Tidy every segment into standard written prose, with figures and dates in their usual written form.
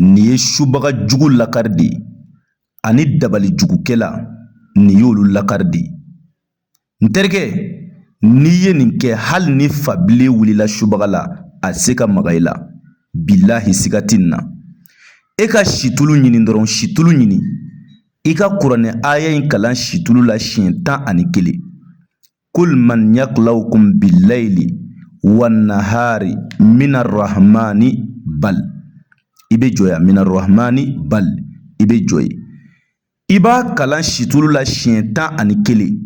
ni ye subaga jugu lakari de ye ani dabali jugukɛla ni y'olu lakari de ye. N terikɛ, n'i ye nin kɛ hali ni fabile wulila subaga la a se ka maga i la, bilahi siga tɛ nin na. E ka situlu ɲini dɔrɔn, situlu ɲini, i ka kuranɛ aya in kalan situlu la siɲɛ 11. Kul man yaklaukum billayli wan nahari minar rahmani bal. I bɛ jɔ yan, minar rahmani bal. I bɛ jɔ ye. I b'a kalan situlu la siɲɛ 11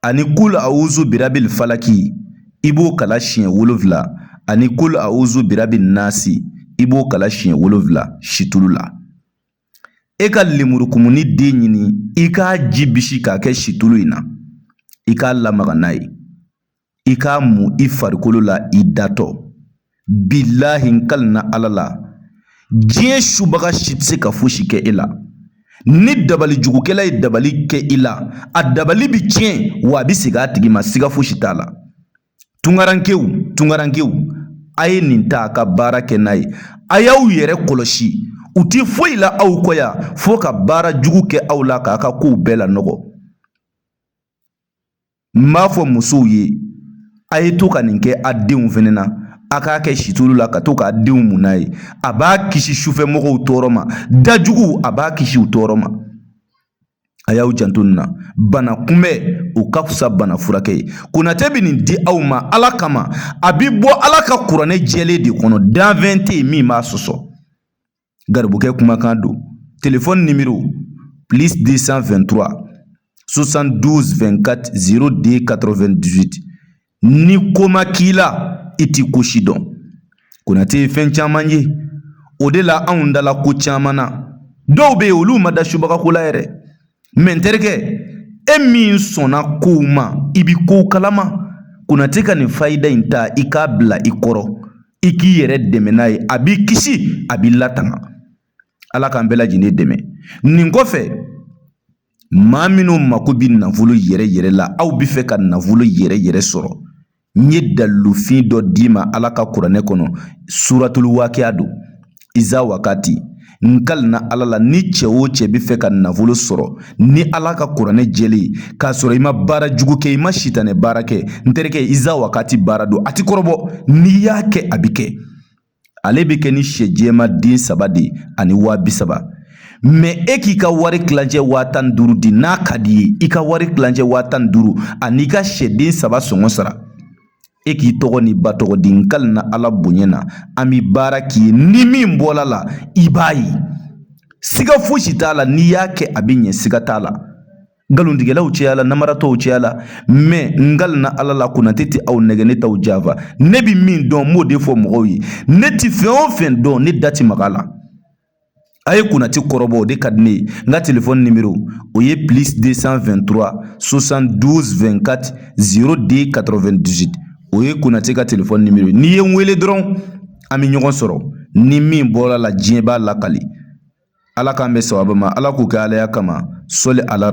ani kul a'uzu birabil falaki i b'o kalan siɲɛ 7 ani kul a'uzu birabin nasi i b'o kalan siɲɛ 7 situlu la. E ka lemurukumuni den ɲini i k'a ji bisi k'a kɛ situlu in na, i k'a lamaga n'a ye, i k'a mu i farikolo la i datɔ. Bilahi n kalina Ala la, diɲɛ subaga si tɛ se ka fosi kɛ e la. Ni dabali jugukɛla ye dabali kɛ i la, a dabali bi tiɲɛ wa a bi segin a tigi ma, siga fosi t'a la. Tungarankew, a ye nin ta a ka baara kɛ n'a ye. A y'aw yɛrɛ kɔlɔsi, u ti foyi la aw kɔ yan fo ka baara jugu kɛ aw la k'a ka kow bɛɛ lanɔgɔ. N b'a fɔ musow ye, a ye to ka nin kɛ a denw fɛnɛ na, a k'a kɛ situlu la ka to k'a denw mun n'a ye. A b'a kisi sufɛ mɔgɔw tɔɔrɔ ma, dajugu a b'a kisi u tɔɔrɔ ma. A y'aw janto nin na. Bana kunbɛ o ka fisa bana furakɛ ye. Konate bɛ nin di aw ma Ala kama, a bi bɔ Ala ka kuranɛ jɛlen de kɔnɔ, danfɛn tɛ yen min b'a sɔsɔ. Garibukɛ kumakan don. Téléphone numéro +223 72 24 02 98. Ni ko ma k'i la, i ti ko si dɔn. Konate ye fɛn caman ye, o de la anw dala ko caman na. Dɔw bɛ yen olu ma da subaga ko la yɛrɛ. Mais n terikɛ, e min sɔnna kow ma, i bi kow kalama. Konate ka nin fayida in ta i k'a bila i kɔrɔ, i k'i yɛrɛ dɛmɛ n'a ye, a b'i kisi, a b'i latanga. Ala k'an bɛɛ lajɛlen dɛmɛ. Nin kɔfɛ, maa minnu mako bi nafolo yɛrɛ la, aw bi fɛ ka nafolo yɛrɛ sɔrɔ, n ye dalilufin dɔ d'i ma Ala ka kuranɛ kɔnɔ, suratul waqiya don. Iza wakati. N kalina Ala la, ni cɛ o cɛ bi fɛ ka nafolo sɔrɔ, ni Ala ka kuranɛ jɛlen, k'a sɔrɔ i ma baara jugu kɛ, i ma sitanɛ baara kɛ, n terikɛ, iza wakati baara don, a ti kɔrɔbɔ. N'i y'a kɛ a bi kɛ. Ale bɛ kɛ ni sɛ jɛma den 3 de ani 30,000. Mais e k'i ka wari kilancɛ 15,000 di n'a ka di ye, i ka wari kilancɛ 15,000 ani ka sɛden 3 sɔngɔ sara. E k'i tɔgɔ ni ba tɔgɔ di, n kalina Ala bonya na, an bi baara k'i ye, ni min bɔla la i b'a ye. Siga fosi t'a la, n'i y'a kɛ a bi ɲɛ, siga t'a la. Ngalontigɛlaw cɛya la, namaratɔw cɛya la, mais n kalina Ala la, Konate tɛ aw nɛgɛ, ne t'aw janfa. Ne bi min dɔn n b'o de fɔ mɔgɔw ye. Ne ti fɛn o fɛn dɔn, ne da ti maga la. A ye Konate kɔrɔbɔ, o de ka di ne ye. N ka téléphone numéro o ye +223 72 24 02 98. O ye Konate ka téléphone numéro. N'i ye n wele dɔrɔn, an bɛ ɲɔgɔn sɔrɔ. Ni min bɔra la, diɲɛ b'a lakali. Ala k'an bɛ sababa ma, Ala k'o kɛ Alaya kama. Sɔli ala